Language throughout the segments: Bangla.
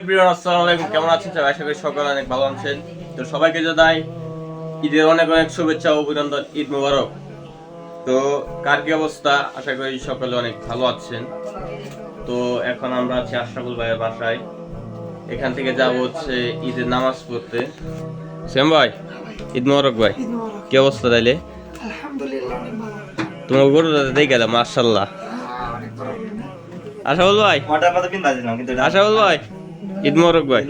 আসসালামু আলাইকুম, কেমন আছেন সবাই? আশা করি সকলে অনেক ভালো আছেন। তো সবাইকে জানাই ঈদের অনেক অনেক শুভেচ্ছা ও অভিনন্দন। ঈদ মোবারক। তো কার কি অবস্থা? আশা করি সকলে অনেক ভালো আছেন। তো এখন আমরা আছি আশরাফুল ভাইয়ের বাসায়। এখান থেকে যাব হচ্ছে ঈদের নামাজ পড়তে। সেম ভাই, ঈদ মোবারক ভাই। কি অবস্থা তাইলে? আলহামদুলিল্লাহ অনেক ভালো। তোমার গরু দেখে গেলাম, মাশাআল্লাহ। আশরাফুল ভাই, আশরাফুল ভাই, ঈদ মোবারক ভাই।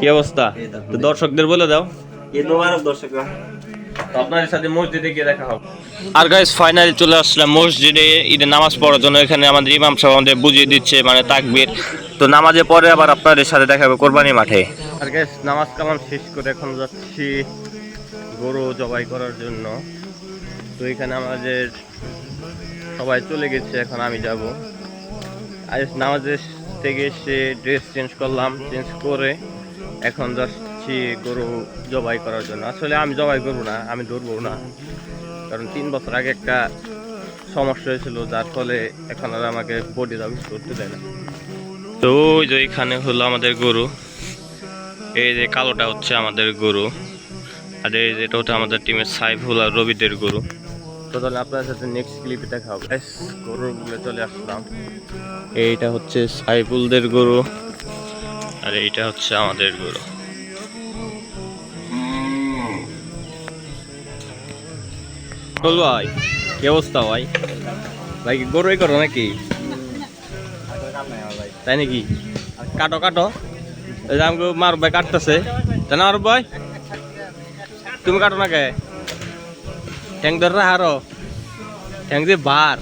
কি অবস্থা? তো দর্শকদের বলে দাও ঈদ মোবারক দর্শকরা। তো আপনাদের সাথে মসজিদে গিয়ে দেখা হবে। আর গাইস ফাইনালি চলে আসলাম মসজিদে ঈদের নামাজ পড়ার জন্য। এখানে আমাদের ইমাম সাহেব আমাদের বুঝিয়ে দিচ্ছে মানে তাকবীর। তো নামাজে পরে আবার আপনাদের সাথে দেখা হবে কোরবানি মাঠে। আর গাইস নামাজ কালাম শেষ করে এখন যাচ্ছি গরু জবাই করার জন্য। তো এখানে আমাদের সবাই চলে গেছে, এখন আমি যাব। আজ নামাজের থেকে এসে ড্রেস চেঞ্জ করলাম, চেঞ্জ করে এখন যাচ্ছি গরু জবাই করার জন্য। আসলে আমি জবাই করবো না, আমি ধরবো না, কারণ 3 বছর আগে একটা সমস্যা হয়েছিল, যার ফলে এখন আর আমাকে বডি দাবি করতে দেয় না। তো ওই যে এখানে হলো আমাদের গরু, এই যে কালোটা হচ্ছে আমাদের গরু, আর এই যেটা হচ্ছে আমাদের টিমের সাইফুল আর রবিদের গরু। তো তাহলে আপনার সাথে নেক্সট ক্লিপে দেখা হবে। গরুর বলে চলে আসলাম। এইটা হচ্ছে সাইফুলদের গরু, আর এইটা হচ্ছে আমাদের গরু। বল ভাই, কি অবস্থা ভাই? ভাই কি গরুই করো নাকি? তাই নাকি? কাটো কাটো, এই যে আমাকে মারুফ ভাই কাটতেছে, তাই না মারুফ ভাই? তুমি কাটো না কে? ট্যাং ধর হারো, ট্যাং যে বার।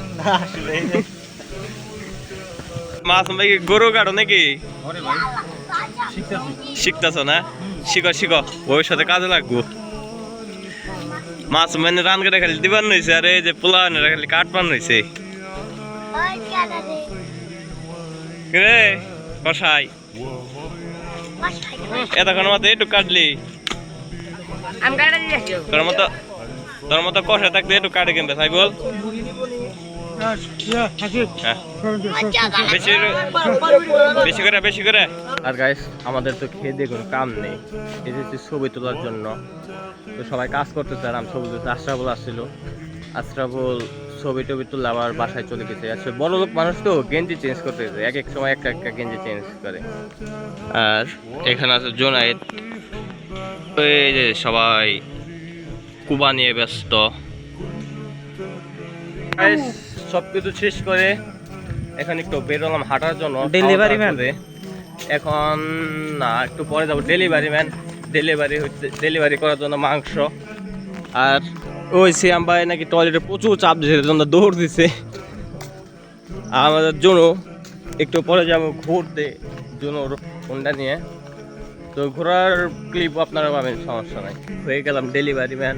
মাছ ভাই গরু কাটো নাকি? শিখতেছ না? শিখো শিখো, ভবিষ্যতে কাজে লাগবো। মাছ মানে রান কেটে খালি দিবার নইছে, আর এই যে পোলা খালি কাটবার নইছে রে কষাই। এতক্ষণ মতো একটু কাটলি, তোর মতো কষা থাকতে একটু কাটে কিনতে সাইবল। বেশি করে। আর গাইস আমাদের তো খেয়ে দিয়ে কোনো কাম নেই, এসেছি ছবি তোলার জন্য। তো সবাই কাজ করতে চান, আমি ছবি তুলতে। আশরাফুল আসছিল, আশরাফুল ছবি টবি তুললে আবার বাসায় চলে গেছে। আসলে বড় লোক মানুষ তো গেঞ্জি চেঞ্জ করতে গেছে, এক এক সময় একটা একটা গেঞ্জি চেঞ্জ করে। আর এখানে আছে জোনায়েদ, এই যে সবাই কুবা নিয়ে ব্যস্ত। সবকিছু শেষ করে এখন একটু বেরোলাম হাঁটার জন্য ডেলিভারি ম্যান। এখন না, একটু পরে যাবো ডেলিভারি ম্যান। ডেলিভারি করার জন্য মাংস। আর ওই সিয়াম ভাই নাকি টয়লেটে প্রচুর চাপ দিচ্ছে, জন্য দৌড় দিছে। আমাদের জন্য একটু পরে যাবো ঘুরতে, জুনোর ফোনটা নিয়ে। তো ঘোরার ক্লিপ আপনারা পাবেন, সমস্যা নাই। হয়ে গেলাম ডেলিভারি ম্যান,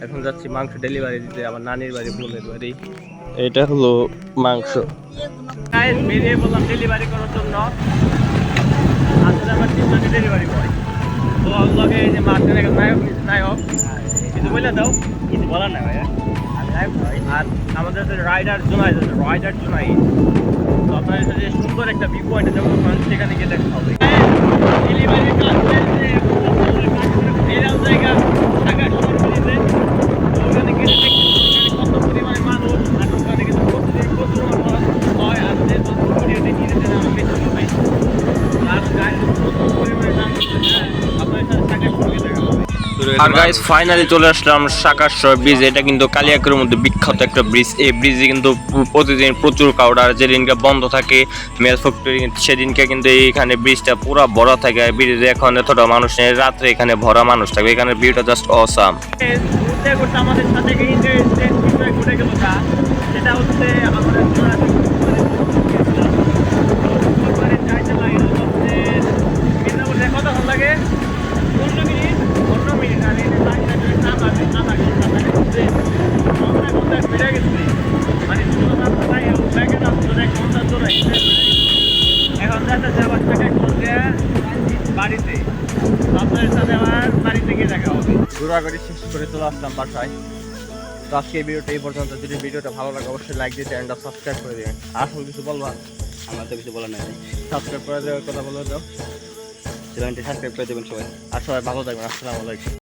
এখন যাচ্ছি মাংস ডেলিভারি দিতে আমার নানির বাড়ি, বোনের বাড়ি। এটা হলো মাংস। বেরিয়ে বললাম ডেলিভারি করার জন্য। আসলে আমার 3 জনের ডেলিভারি বয়। তো লগে এই যে মাছের নায়ক কিছু বলে দাও। কিছু বলার না ভাইয়া, আর আমাদের রাইডার জুনাইদ আছে, তো আপনাদের সাথে সুন্দর একটা ভিউ পয়েন্টে যাবো, সেখানে গিয়ে দেখা হবে। ডেলিভারি কাজ চলছে, জায়গা ঢাকা শহরে। তো ওখানে গেলে দেখতে কত পরিমাণে মানুষ, আর ওখানে কিন্তু প্রচুর হয়। আর যে ভিডিওতে নিয়ে যেতে আমার বেশি হবে, আর গাড়ি প্রচুর পরিমাণে দাম হচ্ছে। আপনাদের সাথে ঢাকা শহরে দেখা হবে। আর গাইস ফাইনালি চলে আসলাম সাকারসর ব্রিজ। এটা কিন্তু কালিয়াকৈরের মধ্যে বিখ্যাত একটা ব্রিজ। এই ব্রিজে কিন্তু প্রতিদিন প্রচুর ক্রাউড, আর যেদিনকে বন্ধ থাকে মেল ফ্যাক্টরি, সেদিনকে কিন্তু এইখানে ব্রিজটা পুরো ভরা থাকে। ব্রিজে এখন এতটা মানুষ নেই, রাত্রে এখানে ভরা মানুষ থাকবে। এখানে ভিউটা জাস্ট অসাম। আমাদের সাথে ঘুরে গেল, সেটা হচ্ছে আমাদের কত ভালো লাগে। 15 মিনিট বেড়ে গেছে, মানে এখন যাচ্ছে আবার বাড়িতে। আপনাদের সাথে আমার বাড়িতে গিয়ে দেখা হবে। ঘোরাঘুরি শেষ করে চলে আসলাম বাসায়। তো আজকে এই ভিডিওটা এই পর্যন্ত। যদি ভিডিওটা ভালো লাগে অবশ্যই লাইক দিয়ে চ্যানেলটা সাবস্ক্রাইব করে দেবেন। আসল কিছু বলবা? আমার তো কিছু বলার নাই ভাই। সাবস্ক্রাইব করে দেওয়ার কথা বলে দাও। চ্যানেলটি সাবস্ক্রাইব করে দেবেন সবাই। আর সবাই ভালো থাকবেন। আসসালামু আলাইকুম।